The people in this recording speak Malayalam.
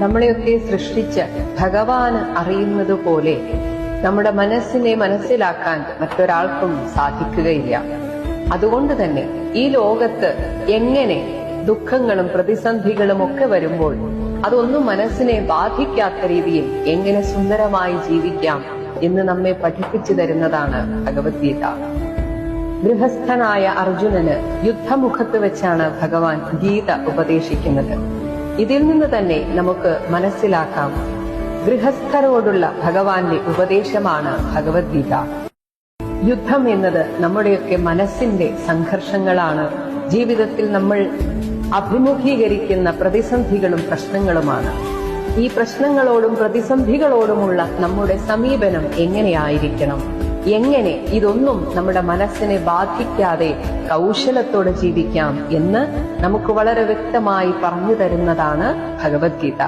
നമ്മളെയൊക്കെ സൃഷ്ടിച്ച് ഭഗവാന് അറിയുന്നത് പോലെ നമ്മുടെ മനസ്സിനെ മനസ്സിലാക്കാൻ മറ്റൊരാൾക്കും സാധിക്കുകയില്ല. അതുകൊണ്ട് തന്നെ ഈ ലോകത്ത് എങ്ങനെ ദുഃഖങ്ങളും പ്രതിസന്ധികളും ഒക്കെ വരുമ്പോൾ അതൊന്നും മനസ്സിനെ ബാധിക്കാത്ത രീതിയിൽ എങ്ങനെ സുന്ദരമായി ജീവിക്കാം എന്ന് നമ്മെ പഠിപ്പിച്ചു തരുന്നതാണ് ഭഗവത്ഗീത. ഗൃഹസ്ഥനായ അർജുനന് യുദ്ധമുഖത്ത് വെച്ചാണ് ഭഗവാൻ ഗീത ഉപദേശിക്കുന്നത്. ഇതിൽ നിന്ന് തന്നെ നമുക്ക് മനസ്സിലാക്കാം, ഗൃഹസ്ഥരോടുള്ള ഭഗവാന്റെ ഉപദേശമാണ് ഭഗവത്ഗീത. യുദ്ധം എന്നത് നമ്മുടെയൊക്കെ മനസ്സിന്റെ സംഘർഷങ്ങളാണ്. ജീവിതത്തിൽ നമ്മൾ അഭിമുഖീകരിക്കുന്ന പ്രതിസന്ധികളും പ്രശ്നങ്ങളുമാണ്. ഈ പ്രശ്നങ്ങളോടും പ്രതിസന്ധികളോടുമുള്ള നമ്മുടെ സമീപനം എങ്ങനെയായിരിക്കണം, എങ്ങനെ ഇതൊന്നും നമ്മുടെ മനസ്സിനെ ബാധിക്കാതെ കൗശലത്തോടെ ജീവിക്കാം എന്ന് നമുക്ക് വളരെ വ്യക്തമായി പറഞ്ഞു തരുന്നതാണ് ഭഗവത്ഗീത.